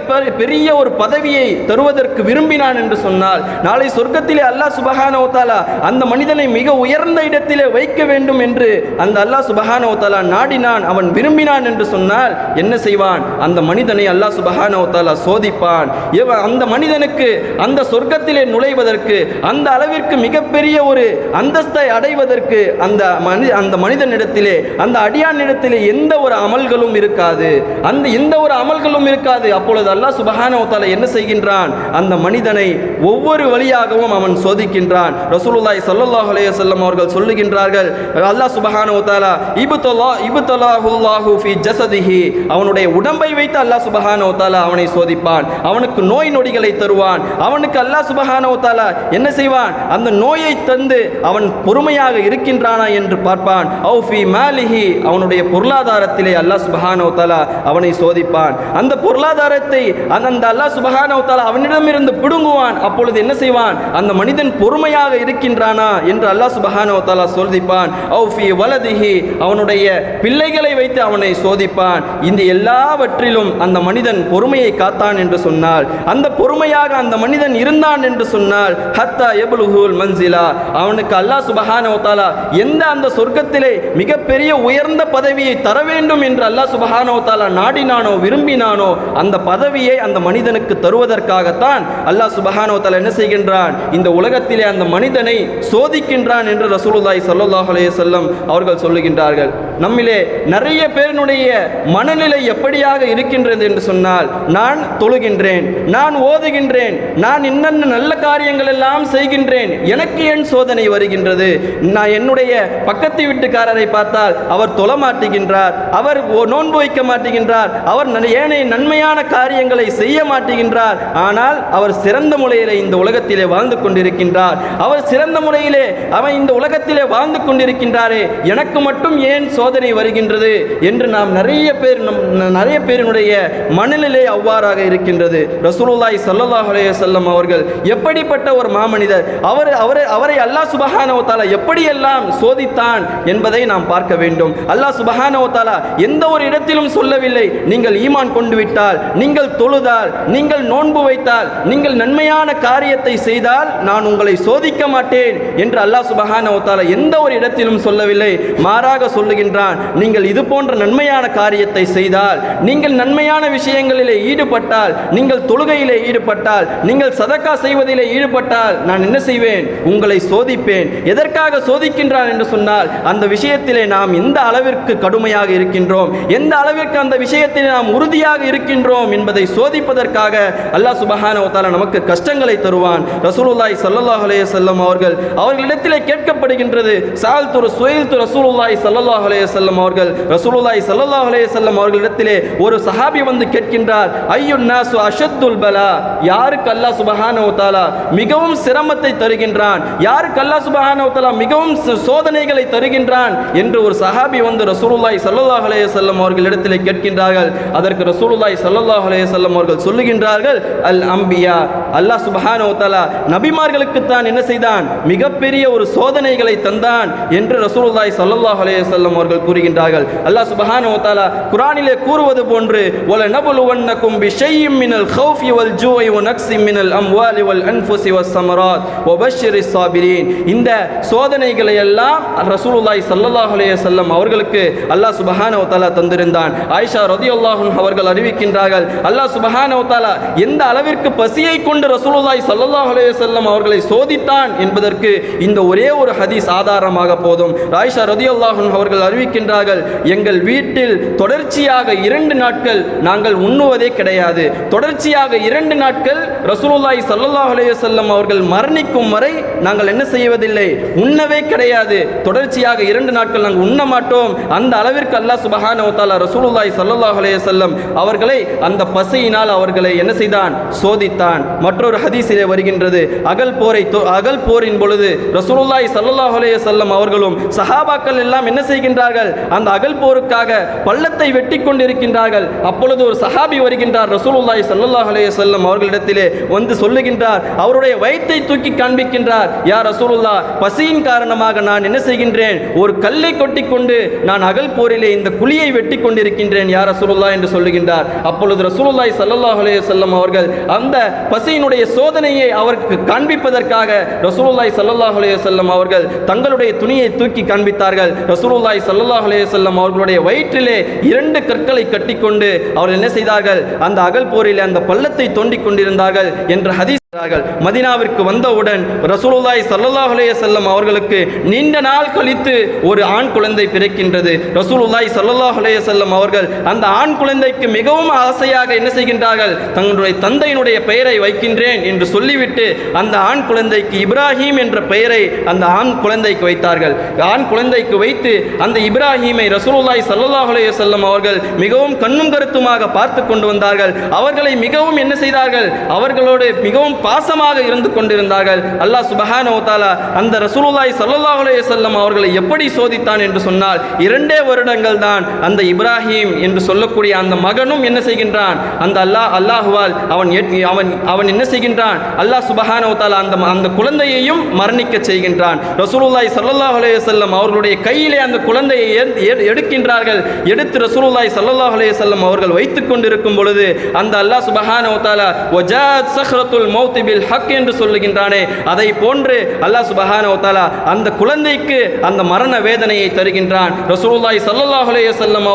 பெரிய ஒரு பதவியை தருவதற்கு விரும்பினான் என்று சொன்னால், நாளை சொர்க்கத்திலே அல்லாஹ் சுப்ஹானஹு வ தஆலா அந்த மனிதனை மிக உயர்ந்த இடத்திலே வைக்க வேண்டும் என்று அந்த அல்லாஹ் சுப்ஹானஹு வ தஆலா நாடினான், அவன் விரும்பினான் என்று சொன்னால் என்ன செய்வான், அந்த மனிதனை அல்லாஹ் சுப்ஹானஹு வ தஆலா சோதிப்பான். அந்த மனிதனுக்கு அந்த சொர்க்கத்திலே நுழைவதற்கு, அந்த அளவிற்கு மிகப்பெரிய ஒரு அந்தஸ்தை அடைவதற்கு அந்த மனிதனிடத்திலே, அந்த அடியானிடத்திலே எந்த ஒரு அமல்களும் இருக்காது, அப்பொழுது அல்லாஹ் சுப்ஹானஹு வ தஆலா என்ன செய்கின்றான், அந்த மனிதனை ஒவ்வொரு வழியாகவும் அவன் சோதிக்கின்றான். ரசூலுல்லாஹி ஸல்லல்லாஹு அலைஹி வஸல்லம் அவர்கள் சொல்லுகின்றார்கள், அல்லாஹ் சுப்ஹானஹு வ தஆலா இப்தலாஹுல்லாஹு ஃபீ ஜஸதிஹி, அவனுடைய உடம்பை வைத்து அல்லாஹ் சுப்ஹானஹு வ தஆலா அவனை சோதிப்பான், அவனுக்கு நோய் நொடிகளை தருவான். அவனுக்கு அல்லாஹ் சுப்ஹானஹு வ தஆலா என்ன செய்வான், அந்த நோயை தந்து அவன் பொறுமையாக இருக்கின்றானா என்று பார்ப்பான். அவு ஃபீ மாலிஹி, அவனுடைய பொருளாதாரத்திலே அல்லாஹ் சுப்ஹானஹு வ தஆலா அவனை சோதிப்பான். அந்த பொருளாதாரத்தை அந்த அல்லாஹ் சுப்ஹானஹு வ தஆலா அவனிடமிருந்து பிடுங்குவான். அப்பொழுது என்ன செய்வான், அந்த மனிதன் பொறுமையாக இருக்கின்றானா என்று அல்லாஹ் சுப்ஹானஹு வ தஆலா சோதிப்பான். அவு ஃபீ வலதிஹி, அவனுடைய பிள்ளைகளை வைத்து அவனை சோதிப்பான். இந்த எல்லாவற்றிலும் அந்த மனிதன் பொறுமையை காத்தான் என்று சொன்னால், அந்த பொறுமையாக அந்த மனிதன் இருந்தான் என்று சொன்னால், ஹத்தா யப்லுகுல் மன்சிலா, அவனுக்கு அல்லாஹ் சுப்ஹானஹு வ தஆலா எந்த அந்த சொர்க்கத்திலே மிகப்பெரிய உயர்ந்த பதவியை தர வேண்டும் என்று அல்லாஹ் சுப்ஹானஹு வ தஆலா நாடினானோ விரும்பினானோ, அந்த பதவியை அந்த மனிதனுக்கு தருவதற்காகத்தான் அல்லாஹ் சுப்ஹானஹு வ தஆலா என்ன செய்கின்றான், இந்த உலகத்திலே அந்த மனிதனை சோதிக்கின்றான் என்று ரசூலுல்லாஹி ஸல்லல்லாஹு அலைஹி வஸல்லம் அவர்கள் சொல்லுகின்றார்கள். நம்மிலே நிறைய பேரினுடைய மனநிலை எப்படியாக இருக்கின்றது என்று சொன்னால், நான் தொழுகின்றேன், நான் ஓதுகின்றேன், நான் இன்னென்ன நல்ல காரியங்கள் எல்லாம் செய்கின்றேன், எனக்கு ஏன் சோதனை வருகின்றது? நான் என்னுடைய பக்கத்து வீட்டுக்காரரை பார்த்தால் அவர் தொழ மாட்டுகின்றார், அவர் நோன்பு வைக்க மாட்டுகின்றார், அவர் ஏனைய நன்மையான காரியங்களை செய்ய மாட்டுகின்றார், ஆனால் அவர் சிறந்த முறையிலே இந்த உலகத்திலே வாழ்ந்து கொண்டிருக்கின்றார், அவர் சிறந்த முறையிலே அவன் இந்த உலகத்திலே வாழ்ந்து கொண்டிருக்கின்றாரே, எனக்கு மட்டும் ஏன் சோதனை வருகின்றது என்று நாம் நிறைய பேரினுடைய மனநிலை அவ்வாறாக இருக்கின்றது. ரசூலுல்லாஹி ஸல்லல்லாஹு அலைஹி வஸல்லம் அவர்கள் எப்படிப்பட்ட ஒரு மாமனிதர், அவரை அல்லாஹ் சுப்ஹானஹு வ தஆலா எப்படியெல்லாம் சோதித்தான் என்பதை நாம் பார்க்க வேண்டும். அல்லாஹ் சுப்ஹானஹு வ தஆலா எந்த ஒரு இடத்திலும் சொல்லவில்லை, நீங்கள் ஈமான் கொண்டு விட்டால், நீங்கள் தொழுதால், நீங்கள் நோன்பு வைத்தால், நீங்கள் நன்மையான காரியத்தை செய்தால் நான் உங்களை சோதிக்க மாட்டேன் என்று அல்லாஹ் சுப்ஹானஹு வ தஆலா எந்த ஒரு இடத்திலும் சொல்லவில்லை. மாறாக சொல்லுகின்றான், நீங்கள் இது போன்ற நன்மையான காரியத்தை செய்தால், நீங்கள் நன்மையான விஷயங்களிலே ஈடுபட்டால், நீங்கள் தொழுகையிலே ஈடுபட்டால், நீங்கள் சதக்கா செய்வதிலே ஈடுபட்டால் நான் என்ன செய்வேன்? உங்களை சோதிப்பேன். எதற்காக சோதிக்கின்றான் என்று சொன்னால், அந்த விஷயத்திலே நாம் எந்த அளவிற்கு கடுமையாக இருக்கின்றோம், எந்த அளவிற்கு அந்த விஷயத்திலே நாம் உறுதியாக இருக்கின்றோம் என்பதை சோதிப்பதற்காக அல்லாஹ் சுப்ஹானஹு வ தஆலா நமக்கு கஷ்டங்களை தருவான். ரசூலுல்லாஹி ஸல்லல்லாஹு அலைஹி வஸல்லம் அவர்களிடத்திலே கேட்கப்படுகின்றது, சுயல்து ரசூலுல்லாஹி ஸல்லல்லாஹு அலைஹி வஸல்லம் அவர்கள் ரசூலுல்லாஹி ஸல்லல்லாஹு அலைஹி வஸல்லம் அவர்களிடத்திலே ஒரு சஹாபி வந்து கேட்கின்றார், ஐயுன் நாசு அஷத்துல் பலா, யாருக்கு அல்லாஹ் சுப்ஹானஹு வ தஆலா மிகவும் சிரமத்தை தருகின்றான், யாருக்கு அல்லாஹ் சுப்ஹானஹு வ தஆலா மிகவும் சோதனைகளை தருகின்றான் என்று ஒரு சஹாபி வந்து ரசூலுல்லாஹி ஸல்லல்லாஹு அலைஹி வஸல்லம் அவர்களிடத்திலே கேட்கின்றார்கள். அதற்கு ரசூலுல்லாஹி ஸல்லல்லாஹு அலைஹி வஸல்லம் அவர்கள் சொல்லுகின்றார்கள், அல் அம்பியா, அல்லாஹ் சுப்ஹானஹு வ தஆலா நபிமார்களுக்கு தான் என்ன செய்தான்? மிகப்பெரிய ஒரு சோதனைகளை தந்தான் என்று ரசூலுல்லாஹி ஸல்லல்லாஹு அலைஹி வஸல்லம் அவர்கள் கூறுகின்றார்கள். அல்லாஹ் சுப்ஹானஹு வ தஆலா குர்ஆனிலே கூறுவது போன்று, வல நபலுவன்னகும் பிஷைஇம் மினல் கௌஃபி வல் ஜூஇ வ நக்ஸிம் மினல் அம்வாலி வல் அன்ஃபுஸி வஸ் ஸமராத் வ பஷ்ஷிரிஸ் ஸாபிரீன். இந்த சோதனைகளை எல்லாம் ரசூலுல்லாஹி ஸல்லல்லாஹு அலைஹி வஸல்லம் அவர்களுக்கு அல்லாஹ் சுப்ஹானஹு வ தஆலா தந்திருந்தான். ஆயிஷா ரலியல்லாஹு அன்ஹா அவர்கள் அறிவிக்கின்றார்கள், அல்லாஹ் சுப்ஹானஹு வ தஆலா எந்த அளவிற்கு பசியை கொண்டு ரசூலுல்லாஹி ஸல்லல்லாஹு அலைஹி வஸல்லம் அவர்களை சோதித்தான் என்பதற்கு இந்த ஒரே ஒரு ஹதீஸ் ஆதாரமாக போதும். ஆயிஷா ரலியல்லாஹு அன்ஹா அவர்கள் அறிவிக்கின்றார்கள், எங்கள் வீட்டில் தொடர்ச்சியாக 2 நாட்கள் நாங்கள் உண்ணுவதே கிடையாது. தொடர்ச்சியாக 2 நாட்கள் ரசூலுல்லாஹி ஸல்லல்லாஹு அலைஹி வஸல்லம் அவர்கள் மரணிக்கும் வரை நாங்கள் என்ன செய்வதில்லை? உண்ணவே கிடையாது. தொடர்ச்சியாக 2 நாட்கள் நாங்கள் உண்ண மாட்டோம். அந்த அளவிற்கு அல்லாஹ் சுப்ஹானஹு வ தஆலா ரசூலுல்லாஹி ஸல்லல்லாஹு அலைஹி வஸல்லம் அவர்களை அந்த பசியினால் அவர்களை என்ன செய்தான்? சோதித்தான். மற்றொரு ஹதீஸிலே வருகின்றது, அகல் போரின் பொழுது ரசூலுல்லாஹி ஸல்லல்லாஹு அலைஹி வஸல்லம் அவர்களும் சஹாபாக்கள் எல்லாம் என்ன செய்கின்றார்கள்? அந்த அகல் போருக்காக பள்ளத்தை வெட்டி கொண்டிருக்கின்றார்கள். அப்பொழுது ஒரு சஹாபி வருகின்றார், ரசூலுல்லாஹி ஸல்லல்லாஹு அலைஹி வஸல்லம் அவர்களிடத்திலே வந்து சொல்லுகின்றார், அவருடைய வயிற்றை தூக்கி காண்பிக்கின்றார், யா ரசூலுல்லாஹ், பசியின் காரணமாக நான் என்ன செய்கின்றேன்? ஒரு கல்லை கொட்டிக்கொண்டு நான் அகல் போரிலே இந்த குழியை வெட்டி கொண்டிருக்கின்றேன் யா ரசூலுல்லாஹ் என்று சொல்லுகின்றார். அப்பொழுது ரசூலுல்லாஹி ஸல்லல்லாஹு அலைஹி வஸல்லம் அவர்கள் அந்த பசியினுடைய சோதனையை அவருக்கு காண்பிப்பதற்காக ரசூலுல்லாஹி ஸல்லல்லாஹு அலைஹி வஸல்லம் அவர்கள் தங்களுடைய துணியை தூக்கி காண்பித்தார்கள். ரசூலுல்லாஹி ஸல்லல்லாஹு அலைஹி வஸல்லம் அவர்களுடைய வயிற்றிலே 2 கற்களை கட்டிக்கொண்டு அவர்கள் என்ன செய்தார்கள்? அந்த அகல் போரிலே அந்த பள்ளத்தை தோண்டிக் கொண்டிருந்தார்கள் என்ற ஹதீஸ். மதீனாவிற்கு வந்தவுடன் ரசூலுல்லாஹி ஸல்லல்லாஹு அலைஹி வஸல்லம் அவர்களுக்கு நீண்ட நாள் கழித்து ஒரு ஆண் குழந்தை பிறக்கின்றது. ரசூலுல்லாஹி ஸல்லல்லாஹு அலைஹி வஸல்லம் அவர்கள் அந்த ஆண் குழந்தைக்கு மிகவும் ஆசையாக என்ன செய்கின்றார்கள்? தங்களுடைய தந்தையினுடைய பெயரை வைக்கின்றேன் என்று சொல்லிவிட்டு அந்த ஆண் குழந்தைக்கு இப்ராஹிம் என்ற பெயரை அந்த ஆண் குழந்தைக்கு வைத்தார்கள். ஆண் குழந்தைக்கு வைத்து அந்த இப்ராஹிமை ரசூலுல்லாஹி ஸல்லல்லாஹு அலைஹி வஸல்லம் அவர்கள் மிகவும் கண்ணும் கருத்துமாக பார்த்து கொண்டு வந்தார்கள். அவர்களை மிகவும் என்ன செய்தார்கள்? அவர்களோடு மிகவும் பாசமாக இருந்து கொண்டிருந்தார்கள். அல்லாஹ் சுப்ஹானஹு வ தஆலா அந்த ரசூலுல்லாஹி ஸல்லல்லாஹு அலைஹி வஸல்லம் அவர்களை எப்படி சோதித்தான் என்று சொன்னால், 2 வருடங்கள் தான் அந்த இப்ராஹிம் என்று சொல்லக்கூடிய அந்த மகனும் என்ன செய்கின்றான்? அந்த அல்லாஹ்வால் அவன் என்ன செய்கின்றான்? அல்லாஹ் சுப்ஹானஹு வ தஆலா அந்த குழந்தையையும் மரணிக்க செய்கின்றான். ரசூலுல்லாஹி ஸல்லல்லாஹு அலைஹி வஸல்லம் அவர்களுடைய கையிலே அந்த குழந்தையை எடுக்கின்றார்கள். எடுத்து ரசூலுல்லாஹி ஸல்லல்லாஹு அலைஹி வஸல்லம் அவர்கள் வைத்துக் கொண்டிருக்கும் பொழுது அந்த அல்லாஹ் சுப்ஹானஹு வ தஆலா வஜாத் ஸஹ்ரத்துல் மௌத் மௌத்தி பில் ஹக் என்று சொல்லுகின்றானே, அதை போன்று அல்லாஹ் சுப்ஹானஹு வ தஆலா அந்த குழந்தைக்கு அந்த மரண வேதனையை தருகின்றான். ரசூலுல்லாஹி ஸல்லல்லாஹு அலைஹி வஸல்லம்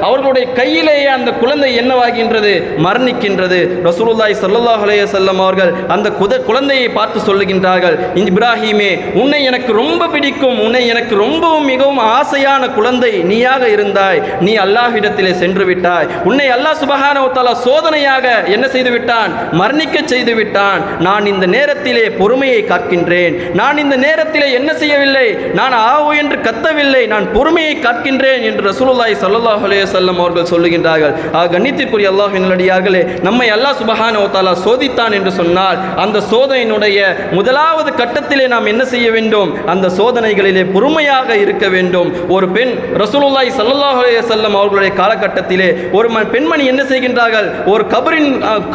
அவர்களுடைய கையிலேயே அந்த குழந்தை என்னவாகின்றது? மரணிக்கின்றது. ரசூலுல்லாஹி ஸல்லல்லாஹு அலைஹி வஸல்லம் அவர்கள் அந்த குழந்தையை பார்த்து சொல்லுகின்றார்கள், இப்ராஹீமே, உன்னை எனக்கு ரொம்ப பிடிக்கும், உன்னை எனக்கு ரொம்பவும் மிகவும் ஆசையான குழந்தை நீயாக இருந்தாய். நீ அல்லாஹ்விடத்திலே சென்று விட்டாய். உன்னை அல்லாஹ் சுப்ஹானஹு வ தஆலா சோதனையாக என்ன செய்து விட்டான்? மரணிக்க செய்து விட்டான். நான் இந்த நேரத்திலே பொறுமையை காக்கின்றேன். நான் இந்த நேரத்திலே என்ன செய்யவில்லை? நான் ஆவு என்று கத்தவில்லை, நான் பொறுமையை காக்கின்றேன் என்று ரசூலுல்லாஹி ஸல்லல்லாஹு அலைஹி வஸல்லம் அவர்கள் சொல்லுகின்றார்கள். கண்ணியத்திற்குரிய அல்லாஹ்வின் நல்லடியார்களே, நம்மை அல்லாஹ் சுப்ஹானஹு வ தஆலா சோதித்தான் என்று சொன்னால் அந்த சோதனையினுடைய முதலாவது கட்டத்திலே நாம் என்ன செய்ய வேண்டும்? அந்த சோதனைகளிலே பொறுமையாக இருக்க வேண்டும். ஒரு பெண் ரசூலுல்லாஹி ஸல்லல்லாஹு அலைஹி வஸல்லம் அவர்களுடைய காலகட்டத்திலே ஒரு பெண்மணி என்ன செய்கின்றார்கள்? ஒரு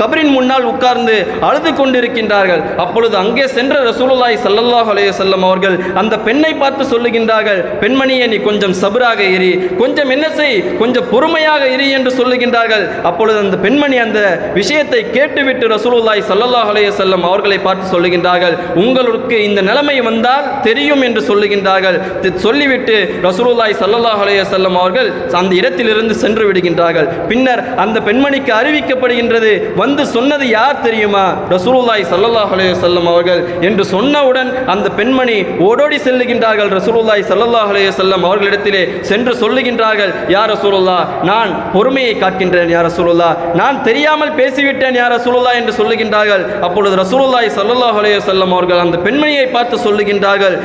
கபரின் முன்னால் உட்கார்ந்து அழுது கொண்டிருக்கின்றார்கள். அப்பொழுது அங்கே சென்ற ரசூலுல்லாஹி ஸல்லல்லாஹு அலைஹி வஸல்லம் அவர்கள் அந்த பெண்ணை பார்த்து சொல்லுகின்றார்கள், பெண்மணியே, நீ கொஞ்சம் சபராக இரு, கொஞ்சம் என்ன செய், கொஞ்சம் பொறுமையாக இரு என்று சொல்லுகின்றார்கள். அப்பொழுது அந்த பெண்மணி அந்த விஷயத்தை கேட்டுவிட்டு ரசூலுல்லாஹி ஸல்லல்லாஹு அலைஹி வஸல்லம் அவர்களை பார்த்து சொல்லுகின்றார்கள், உங்களுக்கு இந்த நிலைமை வந்தால் தெரியும் என்று சொல்லுகின்றார்கள். சொல்லிவிட்டு ரசூலுல்லாஹி ஸல்லல்லாஹு அலைஹி வஸல்லம் அவர்கள் அந்த இடத்திலிருந்து சென்று விடுகின்றார்கள். பின்னர் அந்த பெண்மணிக்கு அறிவிக்கப்படுகின்றது, வந்து சொன்னது யார் தெரியுமா? ரசூலுல்லாஹி ஸல்லல்லாஹு அலைஹி வஸல்லம் அவர்கள் என்று சொன்னவுடன் அந்த பெண்மணி ஓடோடி செல்லுகின்றார்கள். ரசூலுல்லாஹி ஸல்லல்லாஹு அலைஹி வஸல்லம் அவர்களிடத்திலே சென்று சொல்லுகின்றார்கள், யா ரசூலுல்லாஹ், நான் பொறுமையை காக்கின்றேன் யா ரசூலுல்லாஹ், நான் தெரியாமல் பேசிவிட்டேன் யா ரசூலுல்லாஹ் என்று சொல்லுகின்றார்கள். அப்பொழுது ரசூலுல்லாஹி ஸல்லல்லாஹு அலைஹி வஸல்லம் அவர்கள் அந்த பெண்மணியை பார்த்து சொல்லுகின்றார்கள்,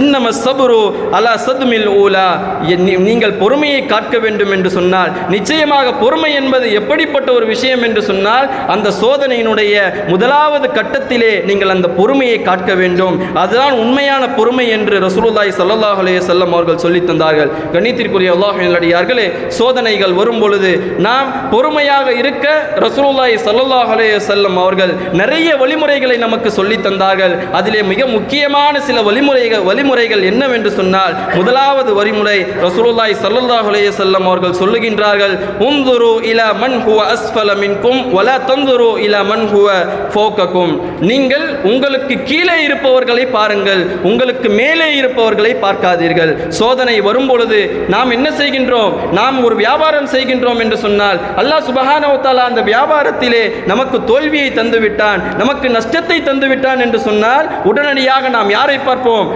இன்னம ஸப்ரு அலா ஸத்மில் ஊலா, நீங்கள் பொறுமையை காக்க வேண்டும் என்று சொன்னால், நிச்சயமாக பொறுமை என்பது எப்படிப்பட்ட ஒரு விஷயம் என்று சொன்னால், அந்த சோதனையினுடைய முதலாவது கட்டத்திலே நீங்கள் அந்த பொறுமையை காக்க வேண்டும். அதுதான் உண்மையான பொறுமை என்று ரசூலுல்லாஹி ஸல்லல்லாஹு அலைஹி வஸல்லம் அவர்கள் சொல்லி தந்தார்கள். கண்ணியத்திற்குரிய அல்லாஹ்வின் நல்லடியார்களே, சோதனைகள் வரும் பொழுது நாம் பொறுமையாக இருக்க ரசூலுல்லாஹி ஸல்லல்லாஹு அலைஹி வஸல்லம் அவர்கள் நிறைய வழிமுறைகளை நமக்கு சொல்லி தந்தார்கள். அதிலே மிக முக்கியமான சில வழிமுறைகள் என்னவென்று சொன்னால், முதலாவது வழிமுறை ரசூலுல்லாஹி ஸல்லல்லாஹு அலைஹி வஸல்லம் அவர்கள் சொல்லுகின்றார்கள், உன்துரு இலா மன் ஹுவ அஸ்ஃபல மின்கும் வலா தன்துரு இலா மன் ஹுவ ஃபௌககும், நீங்கள் உங்களுக்கு கீழே இருப்பவர்களை பாருங்கள், உங்களுக்கு மேலே இருப்பவர்களை பார்க்காதீர்கள். சோதனை வரும் பொழுது நாம் என்ன செய்கின்றோம்? நாம் ஒரு வியாபாரம் செய்கின்றோம் என்று சொன்னால் அல்லாஹ் சுப்ஹானஹு வ தஆலா அந்த வியாபாரத்திலே நமக்கு தோல்வியை தந்து விட்டான், நமக்கு நஷ்டத்தை தந்து விட்டான் என்று சொன்னால் உடனடியாக நாம் யாரை பார்ப்போம்?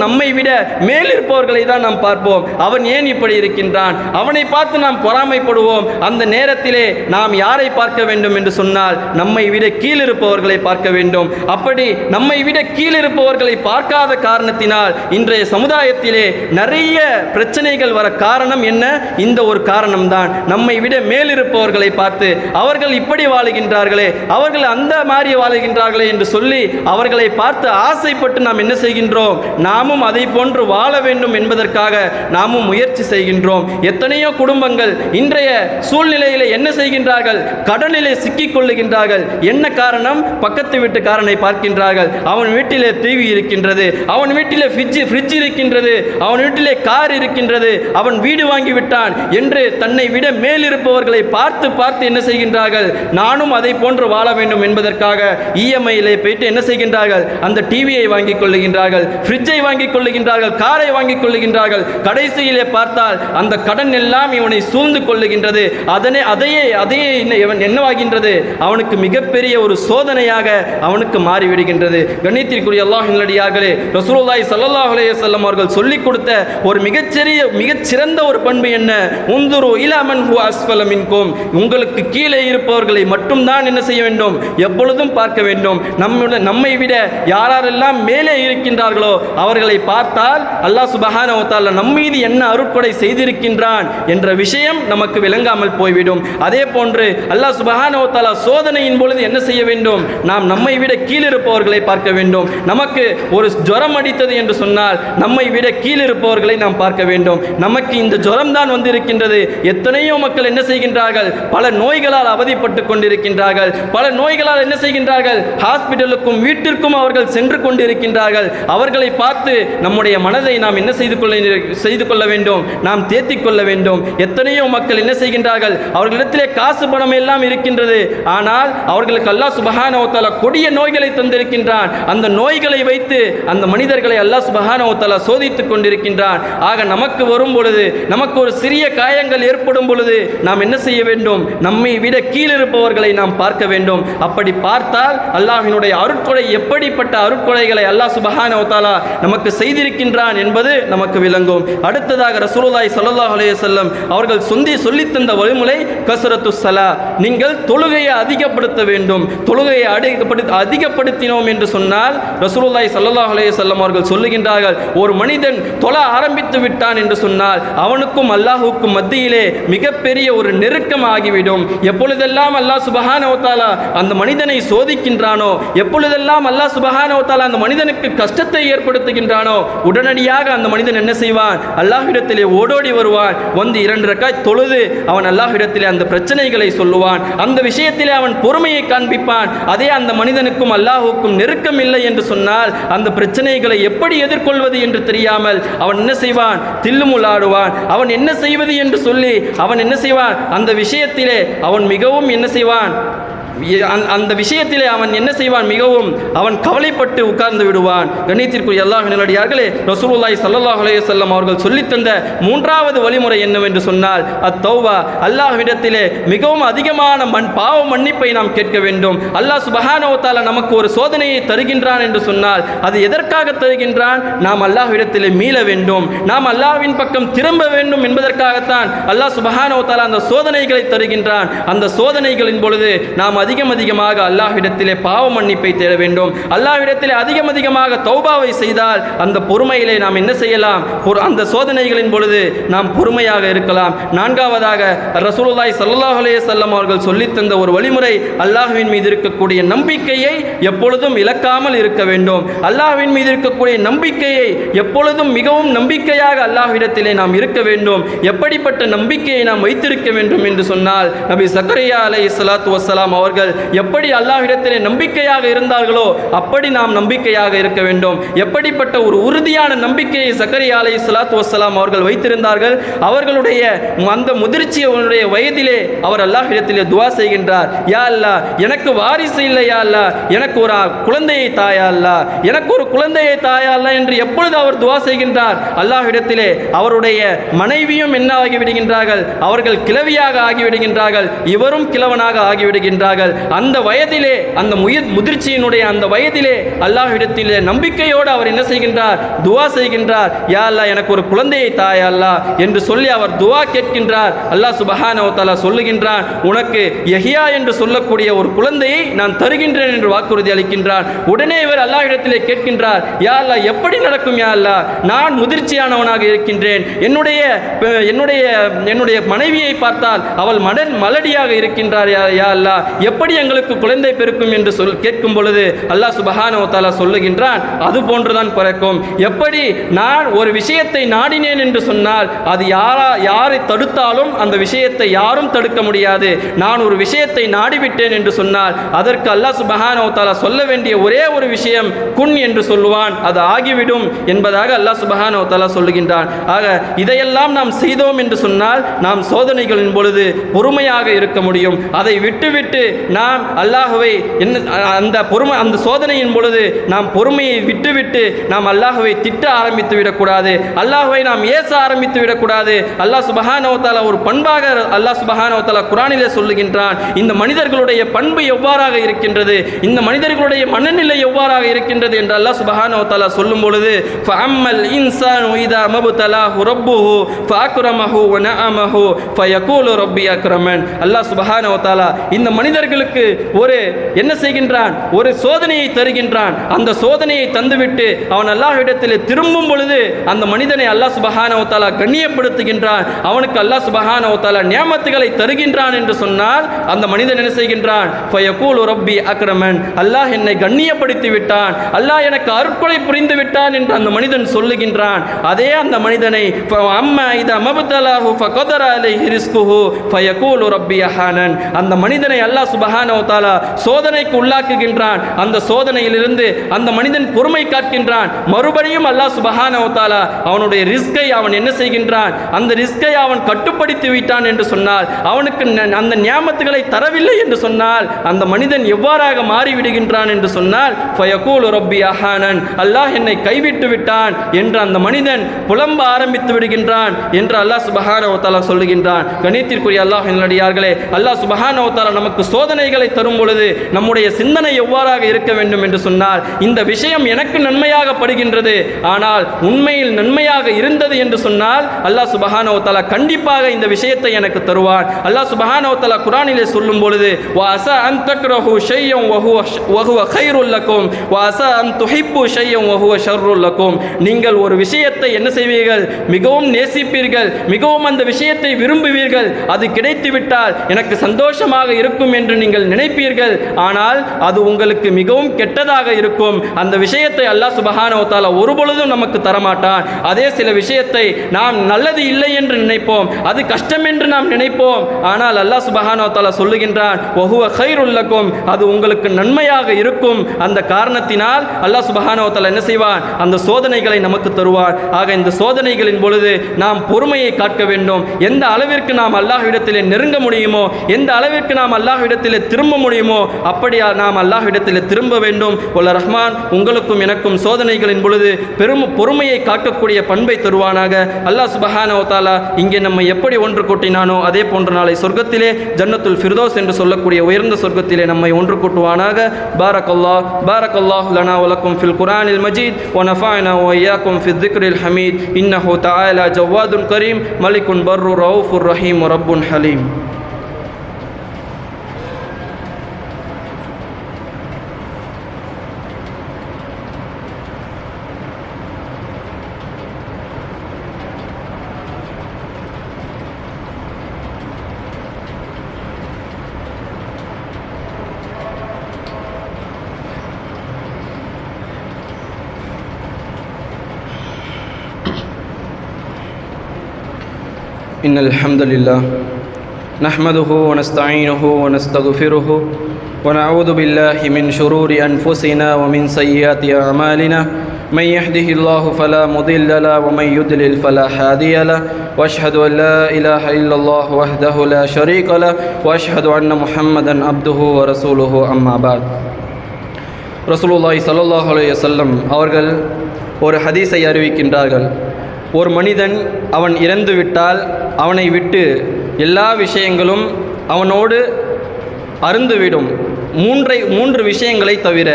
நம்மை விட மேல் இருப்பவர்களை தான் நாம் பார்ப்போம். அவன் ஏன் இப்படி இருக்கின்றான்? அவனை பார்த்து நாம் பொறாமைப்படுவோம். அந்த நேரத்திலே நாம் யாரை பார்க்க வேண்டும் என்று சொன்னால் நம்மை விட கீழ் இருப்பவர்களை பார்க்க வேண்டும். அப்படி நம்மை விட கீழ் இருப்பவர்களை பார்க்காத காரணத்தினால் இன்றைய சமுதாயத்திலே நிறைய பிரச்சனைகள் வர காரணம் என்ன? இந்த ஒரு காரணம்தான். நம்மை விட மேல் இருப்பவர்களை பார்த்து அவர்கள் இப்படி வாழுகின்றார்களே, அவர்கள் அந்த மாதிரி வாழுகின்றார்களே என்று சொல்லி அவர்களை பார்த்து ஆசைப்பட்டு நாம் என்ன செய்கின்றோம்? நாமும் அதை போன்று வாழ வேண்டும் என்பதற்காக நாமும் முயற்சி செய்கின்றோம். எத்தனையோ குடும்பங்கள் இன்றைய சூழ்நிலையிலே என்ன செய்கின்றார்கள்? கடனிலே சிக்கிக் கொள்ளுகின்றார்கள். என்ன காரணம்? பக்கத்து வீட்டுக்காரனை பார்க்கின்றார்கள், அவன் வீட்டிலே டிவி இருக்கின்றது, அவன் வீட்டிலே ஃப்ரிட்ஜ் இருக்கின்றது, அவன் வீட்டிலே கார் இருக்கின்றது, அவன் வீடு வாங்கிவிட்டான் என்று தன்னை விட மேல் இருப்பவர்களை பார்த்து பார்த்து என்ன செய்கின்றார்கள்? நானும் அதை போன்று வாழ வேண்டும் என்பதற்காக இஎம்ஐயிலே போயிட்டு என்ன செய்கின்றார்கள்? அந்த டிவியை வாங்கிக் கொள்ளுகின்றார்கள், ஃப்ரிட்ஜை வாங்கிக் கொள்ளுகின்றார்கள், காரை வாங்கிக் கொள்ளுகின்றார்கள். கடைசியிலே பார்த்தால் அந்த கடன் எல்லாம் இவனை சூழ்ந்து கொள்ளுகின்றது. அதையே என்னவாகின்றது? அவனுக்கு மிகப்பெரிய ஒரு சோதனையாக அவனுக்கு மாறிவிடுகின்றது. கண்ணியத்திற்குரிய அல்லாஹ்வின் நல்லடியார்களே, ரசூலுல்லாஹி ஸல்லல்லாஹு அலைஹி வஸல்லம் அவர்கள் சொல்லிக் கொடுத்த ஒரு மிகச்சிறந்த ஒரு பண்பு என்ன? உன்துரு இலா மன் ஹுவ அஸ்ஃபல மின்கும், உங்களுக்கு கீழே இருப்பவர்களை மட்டும்தான் என்ன செய்ய வேண்டும்? எப்பொழுதும் பார்க்க வேண்டும். நம்மை விட யாரெல்லாம் மேலே இருக்கின்றார்களோ அவர்களை பார்த்தால் அல்லாஹ் சுப்ஹானஹு வ தஆலா நம்மீது என்ன அருட்கொடை செய்திருக்கின்றான் என்ற விஷயம் நமக்கு விளங்காமல் போய்விடும். அதே போன்று அல்லாஹ் சுப்ஹானஹு வ தஆலா சோதனையின் பொழுது என்ன செய்ய வேண்டும்? நாம் நம்மை விட கீழ் இருப்பவர்களை பார்க்க வேண்டும். நமக்கு ஒரு ஜுரம் அடித்தது என்று சொன்னால் நம்மை விட கீழ் இருப்பவர்களை நாம் பார்க்க வேண்டும். நமக்கு இந்த ஜுரம் தான் வந்திருக்கின்றது. எத்தனையோ மக்கள் என்ன செய்கின்றார்கள்? பல நோய்களால் அவதிப்பட்டு கொண்டிருக்கின்றார்கள். பல நோய்களால் என்ன செய்கின்றார்கள்? ஹாஸ்பிட்டலுக்கும் வீட்டிற்கும் அவர்கள் சென்று கொண்டிருக்கின்றார்கள். அவர்களை பார்த்து நம்முடைய மனதை நாம் என்ன செய்து கொள்ள வேண்டும்? நாம் தேத்திக் கொள்ள வேண்டும். எத்தனையோ மக்கள் என்ன செய்கின்றார்கள்? அவர்களிடத்திலே காசு பணம் எல்லாம் இருக்கின்றது. ஆனால் அவர்களுக்கு அல்லாஹ் அல்லாஹ் சுப்ஹானஹு வ தஆலா கொடிய நோய்களை தந்திருக்கின்றான். அந்த நோய்களை வைத்து அந்த மனிதர்களை அல்லாஹ் சுப்ஹானஹு வ தஆலா சோதித்துக் கொண்டிருக்கின்றான். ஆக நமக்கு வரும் பொழுது, நமக்கு ஒரு சிறிய காயங்கள் ஏற்படும் பொழுது நாம் என்ன செய்ய வேண்டும்? நம்மை விட கீழிருப்பவர்களை நாம் பார்க்க வேண்டும். அப்படி பார்த்தால் அல்லாஹ்வினுடைய அருட்கொடை, எப்படிப்பட்ட அருட்கொடைகளை அல்லாஹ் சுப்ஹானஹு வ தஆலா நமக்கு செய்திருக்கின்றான் என்பது நமக்கு விளங்கும். அடுத்ததாக ரசூலுல்லாஹி ஸல்லல்லாஹு அலைஹி வஸல்லம் அவர்கள் சொல்லித் தந்த வழிமுறை கஸ்ரத்து ஸலா. நீங்கள் தொழுகையை அதிகப்படுத்த வேண்டும். தொழுகையை அதிகப்படுத்தினோம் என்று சொன்னால் ரசூலுல்லாஹி ஸல்லல்லாஹு அலைஹி வஸல்லம் அவர்கள் சொல்லுகின்றார்கள், ஒரு மனிதன் தொழ ஆரம்பித்து விட்டான் என்று சொன்னால் அவனுக்கும் அல்லாஹ்வுக்கும் மத்தியிலே மிகப்பெரிய ஒரு நெருக்கம் ஆகிவிடும். எப்பொழுதெல்லாம் அல்லாஹ் சுப்ஹானஹு வ தஆலா அந்த மனிதனை சோதிக்கின்றானோ, எப்பொழுதெல்லாம் அல்லாஹ் சுப்ஹானஹு வ தஆலா அந்த மனிதனுக்கு கஷ்டத்தை ஏற்படுத்துகின்றானோ, உடனடியாக அந்த மனிதன் என்ன செய்வான்? அல்லாஹ்விடத்திலே ஓடோடி வருவான். வந்து 2 ரக்காத் தொழுது அவன் அல்லாஹ்விடத்திலே அந்த பிரச்சனைகளை சொல்லுவான். அந்த விஷயத்திலே அவன் பொறுமையை காண்பிப்பான். அதே அந்த மனிதனுக்கும் அல்லாஹ்வுக்கும் நெருக்கம் இல்லை என்று சொன்னால் அந்த பிரச்சனைகளை எப்படி எதிர்கொள்வது என்று தெரியாமல் அவன் என்ன செய்வான்? தில்லுமுள்ளாடுவான். அவன் என்ன செய்வது என்று சொல்லி அவன் என்ன செய்வான்? அந்த விஷயத்திலே அவன் மிகவும் என்ன செய்வான்? அந்த விஷயத்திலே அவன் என்ன செய்வான்? மிகவும் அவன் கவலைப்பட்டு உட்கார்ந்து விடுவான். கண்ணியத்திற்குரிய அல்லாஹ்வின் நல்லடியார்களே, ரசூலுல்லாஹி ஸல்லல்லாஹு அலைஹி வஸல்லம் அவர்கள் சொல்லித் தந்த 3வது வழிமுறை என்னவென்று சொன்னால் அத்தௌபா. அல்லாஹ்விடத்திலே மிகவும் அதிகமான பாவ மன்னிப்பை நாம் கேட்க வேண்டும். அல்லாஹ் சுப்ஹானஹு வ தஆலா நமக்கு ஒரு சோதனையை தருகின்றான் என்று சொன்னால் அது எதற்காக தருகின்றான்? நாம் அல்லாஹ்விடத்திலே மீள வேண்டும், நாம் அல்லாஹ்வின் பக்கம் திரும்ப வேண்டும் என்பதற்காகத்தான் அல்லாஹ் சுப்ஹானஹு வ தஆலா அந்த சோதனைகளை தருகின்றான். அந்த சோதனைகளின் பொழுது நாம் அதிகமாக அல்லாஹ்விடத்திலே பாவ மன்னிப்பை தேட வேண்டும். அல்லாஹ்விடத்திலே அதிகமாக தௌபாவை செய்தால் அந்த பொறுமையிலே நாம் என்ன செய்யலாம்? அந்த சோதனைகளின் பொழுது நாம் பொறுமையாக இருக்கலாம். 4வதாக ரசூலுல்லாஹி ஸல்லல்லாஹு அலைஹி வஸல்லம் அவர்கள் சொல்லித் தந்த ஒரு வழிமுறை, அல்லாஹ்வின் மீது இருக்கக்கூடிய நம்பிக்கையை எப்பொழுதும் இழக்காமல் இருக்க வேண்டும். அல்லாஹ்வின் மீது இருக்கக்கூடிய நம்பிக்கையை எப்பொழுதும் மிகவும் நம்பிக்கையாக அல்லாஹ்விடத்திலே நாம் இருக்க வேண்டும். எப்படிப்பட்ட நம்பிக்கையை நாம் வைத்திருக்க வேண்டும் என்று சொன்னால், நபி சக்கரியா அலைஹிஸ்ஸலாத்து வஸ்ஸலாம் அவர்கள் எப்படி அல்லாஹ்விடத்திலே நம்பிக்கையாக இருந்தார்களோ அப்படி நாம் நம்பிக்கையாக இருக்க வேண்டும். எப்படிப்பட்ட ஒரு உறுதியான நம்பிக்கையை சக்கரியா அலைஹிஸ்ஸலாத்து வஸ்ஸலாம் அவர்கள் வைத்திருந்தார்கள். அவர்களுடைய அந்த முதிர்ச்சியுடைய வயதிலே அவர் அல்லாஹ்விடத்திலே துஆ செய்கின்றார், யா அல்லாஹ், எனக்கு வாரிசு இல்லை யா அல்லாஹ், எனக்கு ஒரு குழந்தையை தாயா அல்லாஹ், எனக்கு ஒரு குழந்தையை தாயா அல்லாஹ் என்று எப்பொழுது அவர் துஆ செய்கின்றார், அல்லாஹ்விடத்திலே அவருடைய மனைவியும் என்ன ஆகிவிடுகின்றார்கள்? அவர்கள் கிழவியாக ஆகிவிடுகின்றார்கள், இவரும் கிழவனாக ஆகிவிடுகின்றார்கள். அந்த வயதிலே, அந்த முதிர்ச்சியினுடைய அந்த வயதிலே அல்லாஹ்விடத்திலே நம்பிக்கையோடு அவர் என்ன செய்கின்றார்? துஆ செய்கின்றார், யா அல்லாஹ், எனக்கு ஒரு குழந்தையை தாயா அல்லாஹ் என்று சொல்லி அவர் துஆ கேட்கின்றார். அல்லாஹ் சுப்ஹானஹு வ தஆலா சொல்லுகின்றான், உனக்கு யஹ்யா என்று சொல்லக்கூடிய ஒரு குழந்தையை நான் தருகின்றேன் என்று வாக்குறுதி அளிக்கின்றான். உடனே இவர் அல்லாஹ்விடத்திலே கேட்கின்றார், யா அல்லாஹ், எப்படி நடக்கும் யா அல்லாஹ்? நான் முதிர்ச்சியானவனாக இருக்கின்றேன். என்னுடைய மனைவியை பார்த்தால் அவள் மலடியாக இருக்கின்றார் யா அல்லாஹ், எப்படி எங்களுக்கு குழந்தை பிறக்கும் என்று கேட்கும் பொழுது அல்லாஹ் சுப்ஹானஹு வ தஆலா சொல்லுகின்றான், அது போன்றுதான் பிறக்கும். எப்படி நான் ஒரு விஷயத்தை நாடினேன் என்று சொன்னால் அது யாரை தடுத்தாலும் அந்த விஷயத்தை யாரும் தடுக்க முடியாது. நான் ஒரு விஷயத்தை நாடிவிட்டேன் என்று சொன்னால் அதற்கு அல்லாஹ் சுப்ஹானஹு வ தஆலா சொல்ல வேண்டிய ஒரே ஒரு விஷயம் குன் என்று சொல்லுவான், அது ஆகிவிடும் என்பதாக அல்லாஹ் சுப்ஹானஹு வ தஆலா சொல்லுகின்றான். ஆக இதையெல்லாம் நாம் செய்தோம் என்று சொன்னால் நாம் சோதனைகளின் பொழுது பொறுமையாக இருக்க முடியும். அதை விட்டுவிட்டு நாம் அல்லாஹ்வை அந்த சோதனையின் பொழுது நாம் பொறுமையை விட்டுவிட்டு நாம் அல்லாஹ்வை திட்ட ஆரம்பித்து விடக்கூடாது, அல்லாஹ்வை நாம் ஏச ஆரம்பித்து விடக்கூடாது. அல்லாஹ் சுப்ஹானஹு வ தஆலா ஒரு பண்பாக அல்லாஹ் சுப்ஹானஹு வ தஆலா குர்ஆனிலே சொல்லுகின்றான், இந்த மனிதர்களுடைய பண்பு எவ்வாறாக இருக்கின்றது, இந்த மனிதர்களுடைய மனநிலை எவ்வாறாக இருக்கின்றது என்று அல்லாஹ் சுப்ஹானஹு வ தஆலா சொல்லும் பொழுது, ஃபஅம்மல் இன்சானு இதா மப்தலாஹு ரப்புஹு ஃபஅக்ரமஹு வ நஅமஹு ஃபயகூலு ரப்பி அக்ரமன். அல்லாஹ் சுப்ஹானஹு வ தஆலா இந்த மனிதர்களுக்கு ஒரு என்ன செய்கின்றான்? ஒரு சோதனையை தருகின்றான். அந்த சோதனையை தந்துவிட்டு அவன் அல்லாஹ்விடத்தில் திரும்பும் பொழுது அந்த மனிதனை அல்லாஹ் சுப்ஹானஹு வ தஆலா கண்ணியப்படுத்துகின்றான். அவனுக்கு அல்லாஹ் சுப்ஹானஹு வ தஆலா நியமத்துகளை தருகின்றான் என்று சொன்னால் அந்த மனிதன் என்ன செய்கின்றான்? ஃபயகூலு ரப்பி அக்ரமன், அல்லாஹ் என்னை கண்ணியப்படுத்தி விட்டான், அல்லாஹ் எனக்கு அருட்கொடை புரிந்து விட்டான் என்று அந்த மனிதன் சொல்லுகின்றான். அதே அந்த மனிதனை அம்மா இதா மப்தலாஹு ஃபகதர அலைஹி ரிஸ்குஹு ஃபயகூலு ரப்பி அஹானன், அந்த மனிதனை அல்லாஹ் சுப்ஹானஹு வ தஆலா சோதனைக்கு உள்ளாக்குகின்றான். அந்த சோதனையிலிருந்து அந்த மனிதன் பொறுமை காக்கின்றான். மறுபடியும் அல்லாஹ் சுப்ஹானஹு வ தஆலா அவனுடைய ரிஸ்கை அவன் என்ன செய்கின்றான், அந்த ரிஸ்கை அவன் கட்டுப்படுத்தி விட்டான் என்று சொன்னால், அவனுக்கு அந்த நியாமத்துகளை தரவில்லை என்று சொன்னால், அந்த மனிதன் எவ்வாறாக மாறிவிடுகின்றான் என்று சொன்னால், ஃபயகூலு ரப்பி அஹானன், அல்லாஹ் என்னை கைவிட்டு விட்டான் என்று அந்த மனிதன் புலம்ப ஆரம்பித்து விடுகின்றான் என்று அல்லாஹ் சுப்ஹானஹு வ தஆலா சொல்லுகின்றான். கணித்திற்குரிய அல்லாஹ்வின் நல்லடியார்களே, அல்லாஹ் சுப்ஹானஹு வ தஆலா நமக்கு சோதனைகளை தரும் பொழுது நம்முடைய சிந்தனை எவ்வாறாக இருக்க வேண்டும் என்று சொன்னால், இந்த விஷயம் எனக்கு நன்மையாக படுகின்றது, ஆனால் உண்மையில் நன்மையாக இருந்தது என்று சொன்னால் அல்லாஹ் சுப்ஹானஹு வ தஆலா கண்டிப்பாக இந்த விஷயத்தை எனக்கு தருவான். அல்லாஹ் சுப்ஹானஹு வ தஆலா குர்ஆனிலே சொல்லும் பொழுது, வஅஸா அன் தக்ரஹு ஷையன் வஹுவ கைருல் லக்கும் வஅஸா அன் துஹிப்பு ஷையன் வஹுவ ஷர்ருல் லக்கும். நீங்கள் ஒரு விஷயத்தை என்ன செய்வீர்கள், மிகவும் நேசிப்பீர்கள், மிகவும் அந்த விஷயத்தை விரும்புவீர்கள், அது கிடைத்துவிட்டால் எனக்கு சந்தோஷமாக இருக்கும் என்று நீங்கள் நினைப்பீர்கள், ஆனால் அது உங்களுக்கு மிகவும் கெட்டதாக இருக்கும். அந்த விஷயத்தை அல்லாஹ் சுப்ஹானஹு வ தஆலா ஒருபொழுதும் நமக்கு தரமாட்டான். அதே சில விஷயத்தை நாம் நல்லது இல்லை என்று நினைப்போம், அது கஷ்டம் என்று நாம் நினைப்போம், ஆனால் அல்லாஹ் சுப்ஹானஹு வ தஆலா சொல்லுகின்றான் வஹுவ கைருல் லக்கும், அது உங்களுக்கு நன்மையாக இருக்கும். அந்த காரணத்தினால் அல்லாஹ் சுப்ஹானஹு வ தஆலா என்ன செய்வான், அந்த சோதனைகளை நமக்கு தருவான். ஆக இந்த சோதனைகளின் பொழுது நாம் பொறுமையை காக்க வேண்டும். எந்த அளவிற்கு நாம் அல்லாஹ்விடத்திலே நெருங்க முடியுமோ, எந்த அளவிற்கு நாம் அல்லாஹ்விடத்திலே திரும்ப முடியுமோ, அப்படியா நாம் அல்லாஹ்விடத்திலே திரும்ப வேண்டும். வல்ல ரஹ்மான் உங்களுக்கும் எனக்கும் சோதனைகளின் பொழுது பொறுமையை காக்கக்கூடிய பண்பை தருவானாக. அல்லாஹ் சுப்ஹானஹு வ தஆலா இங்கே நம்மை எப்படி ஒன்று கூட்டினானோ அதே போன்ற நாளை சொர்க்கத்திலே ஜன்னத்துல் ஃபிர்தௌஸ் என்று சொல்லக்கூடிய உயர்ந்த சொர்க்கத்திலே நம்மை ஒன்று கூட்டுவானாக. பாரக்கல்லாஹு லனா வ லக்கும் ஃபில் குர்ஆனில் மஜீத் வ நஃபஅனா வ இய்யாக்கும் ஃபில் ذிக்ரில் ஹமீத். இன்னஹு தஆலா ஜவ்வாதுன் கரீம் மலிகுன் பர்ரு ரவுஃபுர் ரஹீம் வ ரப்புன் ஹலீம். إن الحمد لله نحمده ونستعينه ونستغفره ونعوذ بالله من شرور أنفسنا ومن سيئات أعمالنا من يهده الله فلا مضل له ومن يضلل فلا هادي له وأشهد أن لا إله إلا الله وحده لا شريك له وأشهد أن محمدا عبده ورسوله أما بعد. ரசூலுல்லாஹி ஸல்லல்லாஹு அலைஹி வஸல்லம் அவர்கள் ஒரு ஹதீஸை அறிவிக்கின்றார்கள். ஒரு மனிதன் அவன் இறந்துவிட்டால் அவனை விட்டு எல்லா விஷயங்களும் அவனோடு அருந்துவிடும், மூன்று விஷயங்களை தவிர.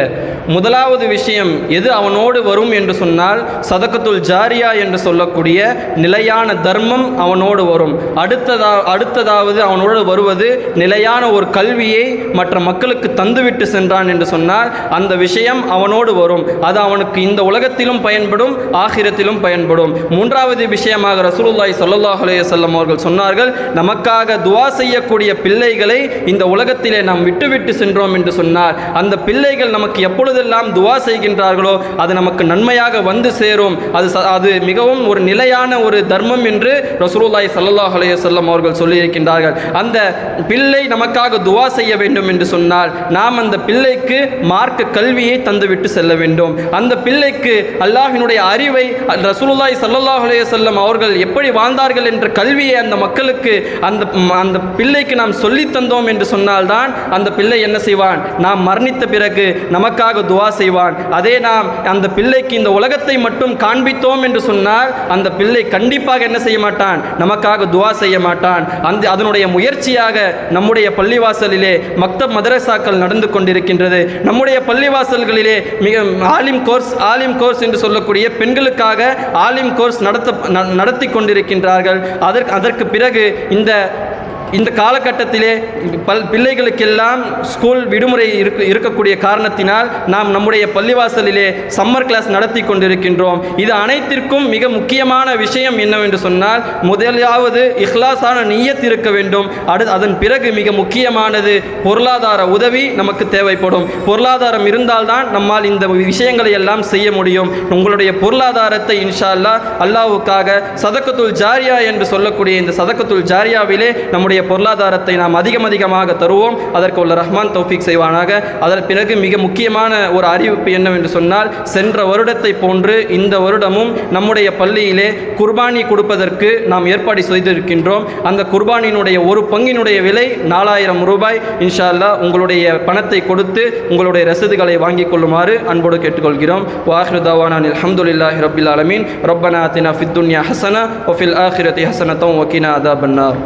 முதலாவது விஷயம் எது அவனோடு வரும் என்று சொன்னால் சதகத்துல் ஜாரியா என்று சொல்லக்கூடிய நிலையான தர்மம் அவனோடு வரும். அடுத்ததாவது அவனோடு வருவது நிலையான ஒரு கல்வியை மற்ற மக்களுக்கு தந்துவிட்டு சென்றான் என்று சொன்னால் அந்த விஷயம் அவனோடு வரும். அது அவனுக்கு இந்த உலகத்திலும் பயன்படும், ஆகிரத்திலும் பயன்படும். மூன்றாவது விஷயமாக ரசூலுல்லாஹி ஸல்லல்லாஹு அலைஹி வஸல்லம் அவர்கள் சொன்னார்கள், நமக்காக துஆ செய்யக்கூடிய பிள்ளைகளை இந்த உலகத்திலே நாம் விட்டுவிட்டு சென்றோம் என்று சொன்னார், அந்த பிள்ளைகள் நமக்கு எப்பொழுதெல்லாம் துஆ செய்கின்றார்களோ அது நமக்கு நன்மையாக வந்து சேரும். அது மிகவும் ஒரு நிலையான ஒரு தர்மம் என்று ரசூலுல்லாஹி ஸல்லல்லாஹு அலைஹி வஸல்லம் அவர்கள் சொல்லியிருக்கின்றார்கள். அந்த பிள்ளை நமக்காக துஆ செய்ய வேண்டும் என்று சொன்னால் நாம் அந்த பிள்ளைக்கு மார்க்க கல்வியை தந்துவிட்டு செல்ல வேண்டும். அந்த பிள்ளைக்கு அல்லாஹ்வினுடைய அறிவை, ரசூலுல்லாஹி ஸல்லல்லாஹு அலைஹி வஸல்லம் அவர்கள் எப்படி வாழ்ந்தார்கள் என்ற கல்வியை அந்த மக்களுக்கு அந்த பிள்ளைக்கு நாம் சொல்லி தந்தோம் என்று சொன்னால்தான் அந்த பிள்ளை என்ன செய்வான், நாம் மரணித்த பிறகு நமக்காக துஆ செய்வான். அதே நாம் அந்த பிள்ளைக்கு இந்த உலகத்தை மட்டும் காண்பித்தோம் என்று சொன்னால் அந்த பிள்ளை கண்டிப்பாக என்ன செய்ய மாட்டான், நமக்காக துஆ செய்ய மாட்டான். அதனுடைய முயற்சியாக நம்முடைய பள்ளிவாசலிலே மக்தப் மதரசாக்கள் நடந்து கொண்டிருக்கின்றது. நம்முடைய பள்ளிவாசல்களிலே மிக ஆலிம் கோர்ஸ் என்று சொல்லக்கூடிய பெண்களுக்காக ஆலிம் கோர்ஸ் நடத்தி கொண்டிருக்கின்றார்கள். அதற்கு பிறகு இந்த காலகட்டத்திலே பிள்ளைகளுக்கெல்லாம் ஸ்கூல் விடுமுறை இருக்கக்கூடிய காரணத்தினால் நாம் நம்முடைய பள்ளிவாசலிலே சம்மர் கிளாஸ் நடத்தி கொண்டிருக்கின்றோம். இது அனைத்திற்கும் மிக முக்கியமான விஷயம் என்னவென்று சொன்னால், முதலாவது இஹ்லாஸான நிய்யத் இருக்க வேண்டும். அதன் பிறகு மிக முக்கியமானது பொருளாதார உதவி நமக்கு தேவைப்படும். பொருளாதாரம் இருந்தால்தான் நம்மால் இந்த விஷயங்களை எல்லாம் செய்ய முடியும். உங்களுடைய பொருளாதாரத்தை இன்ஷா அல்லாஹ் அல்லாஹ்வுக்காக சதகத்துல் ஜாரியா என்று சொல்லக்கூடிய இந்த சதகத்துல் ஜாரியாவிலே நம்முடைய நம்முடைய பொருளாதாரத்தை நாம் அதிகமாக தருவோம். அதற்கு உள்ள ரஹ்மான் தௌஃபீக் செய்வானாக. அதன் பிறகு மிக முக்கியமான ஒரு அறிவிப்பு என்னவென்று சொன்னால், சென்ற வருடத்தை போன்று இந்த வருடமும் நம்முடைய பள்ளியிலே குர்பானி கொடுப்பதற்கு நாம் ஏற்பாடு செய்திருக்கின்றோம். அந்த குர்பானியினுடைய ஒரு பங்கினுடைய விலை 4000 ரூபாய். இன்ஷா அல்லாஹ் உங்களுடைய பணத்தை கொடுத்து உங்களுடைய ரசீதுகளை வாங்கிக் கொள்ளுமாறு அன்போடு கேட்டுக்கொள்கிறோம். வாஹிரு தவானா அல்ஹம்துலில்லாஹி ரப்பில் ஆலமீன். ரப்பனா ஆத்தினா ஃபித் துன்யா ஹஸனா வ ஃபில் ஆখিরাতি ஹஸனத்தன் வ கினா அஸாபன்னார்.